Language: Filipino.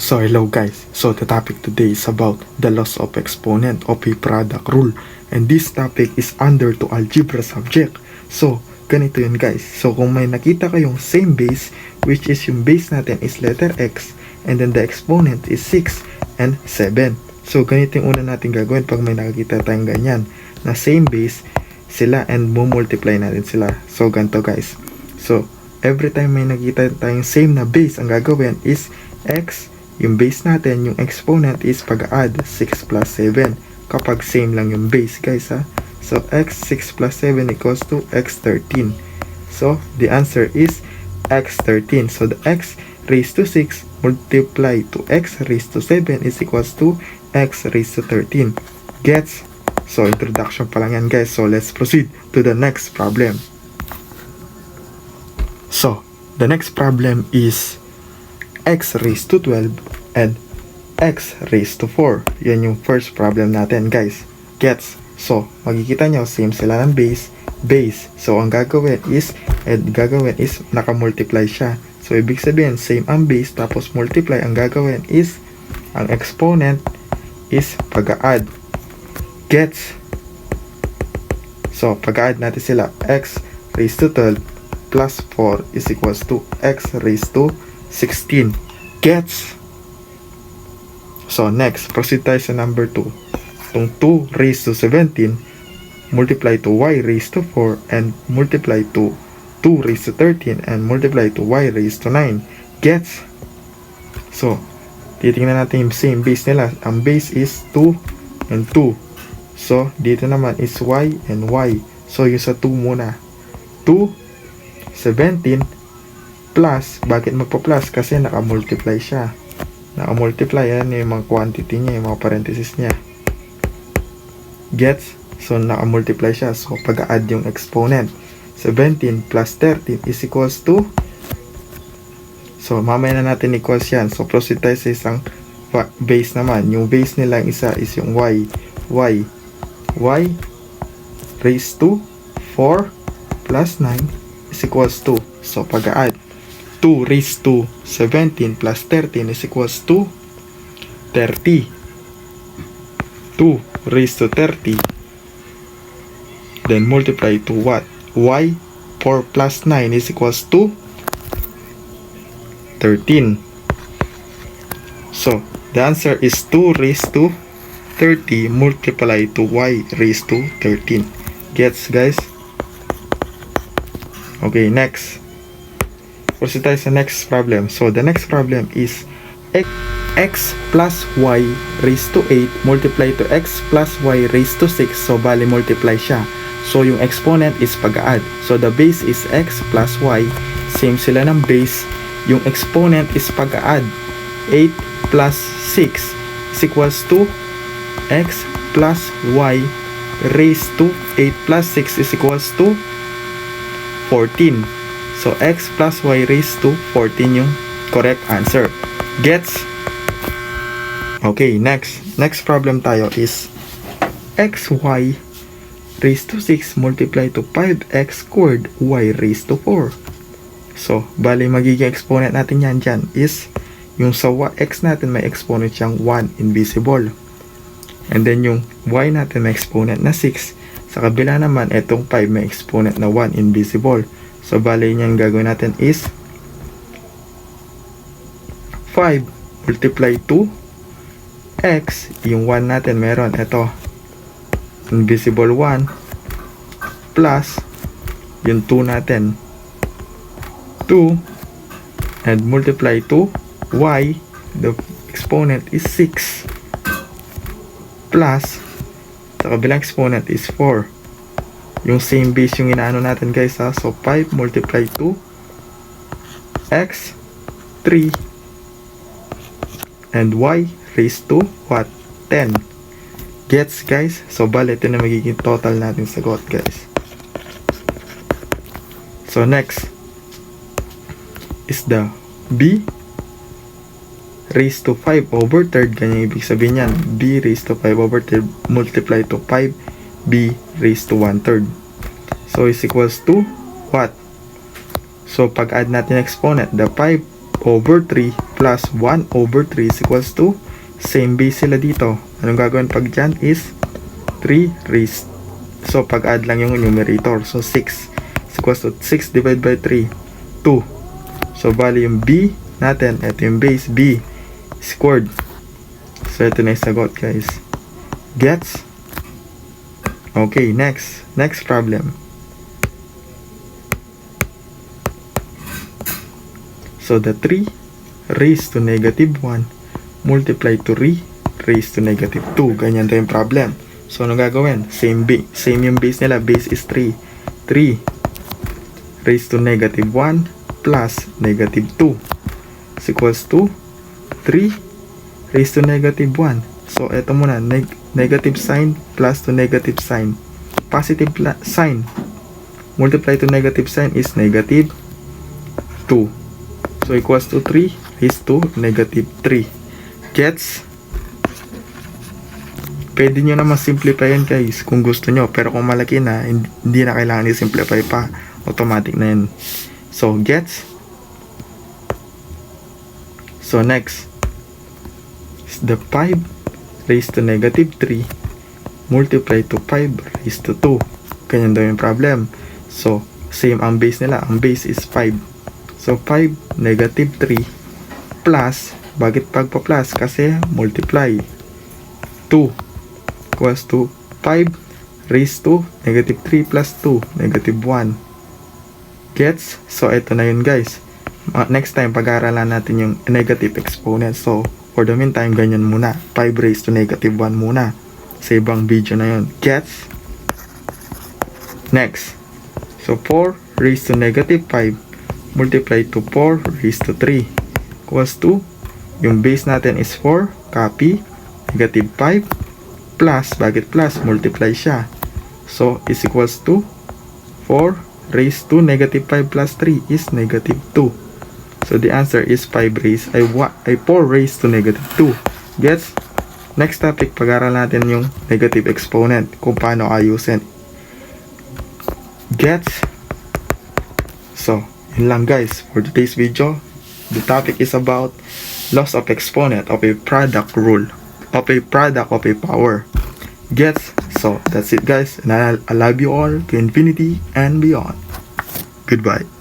So hello guys, so the topic today is about the loss of exponent of a product rule, and this topic is under to algebra subject. So ganito yun guys, so kung may nakita kayong same base, which is yung base natin is letter x, and then the exponent is 6 and 7. So ganito yung una natin gagawin pag may nakikita tayong ganyan na same base sila, and multiply natin sila. So ganito guys, so every time may nakita tayong same na base, ang gagawin is x, yung base natin, yung exponent is pag-add 6 plus 7 kapag same lang yung base guys ha. So x 6 plus 7 equals to x 13. So the answer is x 13. So the x raised to 6 multiply to x raised to 7 is equals to x raised to 13. Gets? So introduction pa lang yan guys. So let's proceed to the next problem. So the next problem is x raised to 12 and x raised to 4. Yan yung first problem natin guys. Gets? So makikita nyo same sila ng base. So ang gagawin is nakamultiply siya. So ibig sabihin same ang base tapos multiply. Ang gagawin is ang exponent is pag-add. Gets? So pag-add natin sila, x raised to 12 plus 4 is equals to x raised to 16. Gets? So next, proceed tayo sa number 2. Itong 2 raised to 17 multiply to y raised to 4 and multiply to 2 raised to 13 and multiply to y raised to 9. Gets? So titingnan natin yung same base nila. Ang base is 2 and 2. So dito naman is y and y. So yung sa 2 muna. 2, 17 plus, bakit magpa-plus? Kasi naka-multiply siya. Naka-multiply, yan yung mga quantity niya, yung mga parenthesis niya. Gets? So naka-multiply siya. So pag-add yung exponent, 17 plus 13 is equals to, so mamaya na natin equals yan. So proceed tayo sa isang base naman. Yung base nila isa is yung y raised to 4 plus 9 is equals to, so pag-add 2 raised to 17 plus 13 is equals to 30. 2 raised to 30 then multiply to what? Y 4 plus 9 is equals to 13. So the answer is 2 raised to 30 multiply to y raised to 13. Gets guys? Okay, next. Proceed tayo sa next problem. So the next problem is x plus y raised to 8 multiply to x plus y raised to 6. So bali multiply siya. So yung exponent is pag-add. So the base is x plus y. Same sila ng base. Yung exponent is pag-add. 8 plus 6 is equals to x plus y raised to 8 plus 6 is equals to 14. So x plus y raised to 14 yung correct answer. Gets? Okay, next problem tayo is xy raised to 6 multiply to 5x squared y raised to 4. So bali magiging exponent natin yan dyan is yung sa x natin may exponent siyang 1 invisible, and then yung y natin may exponent na 6. Sa kabila naman itong 5 may exponent na 1 invisible. So bali niyan gagawin natin is 5 multiply to x, yung 1 natin meron ito invisible 1 plus yung 2 natin 2 and multiply to y, the exponent is 6 plus sa kabilang exponent is 4. Yung same base yung inaano natin guys ha. So 5 multiply to x 3 and y raised to what? 10. Gets guys? So bali ito na magiging total natin sagot guys. So next is the b raised to 5 over 3rd. Ganyan ibig sabihin yan. B raised to 5 over 3rd multiply to 5b raised to 1/3. So is equals to what? So pag add natin exponent, the 5 over 3 plus 1 over 3 is equals to, same base sila dito. Anong gagawin pag dyan is 3 raised. So, pag-add lang yung numerator. So, 6 is equals to 6 divided by 3, 2. So, bali yung B natin, ito yung base, B squared. So, ito na yung sagot, guys. Gets? Okay, next problem. So, the 3 raised to negative 1 multiply to 3 raised to negative 2. Ganyan to yung problem. So, ano gagawin? Same yung base nila. Base is 3. 3 raised to negative 1 plus negative 2 is equals to 3 raised to negative 1. So, eto muna. Negative sign plus to negative sign. Positive sign multiply to negative sign is negative 2. So, equals to 3 raised to negative 3. Gets? Pwede nyo naman simplify yan, guys, kung gusto nyo. Pero kung malaki na, hindi na kailangan i-simplify pa. Automatic na yan. So, gets? So, next is the 5 raised to negative 3 multiply to 5 raised to 2. Ganyan daw yung problem. So, same ang base nila. Ang base is 5. So, 5 negative 3 plus, bakit pagpa-plus? Kasi multiply. 2 equals to 5 raised to negative 3 plus 2, negative 1. Gets? So, ito na yun, guys. Next time, pag-aaralan natin yung negative exponent. So, for the meantime, ganyan muna. 5 raised to negative 1 muna. Sa ibang video na yun. Gets? Next. So, 4 raised to negative 5 multiply to 4 raised to 3 equals to, yung base natin is 4, copy, negative 5 plus, bakit plus? Multiply siya. So, is equals to 4 raised to negative 5 plus 3 is negative 2. So, the answer is 4 raised to negative 2. Gets? Next topic, pag-aral natin yung negative exponent, kung paano ayusin. Gets? So, yun lang, guys, for today's video. The topic is about loss of exponent of a product rule, of a product of a power. Gets? So, that's it, guys, and I love you all to infinity and beyond. Goodbye.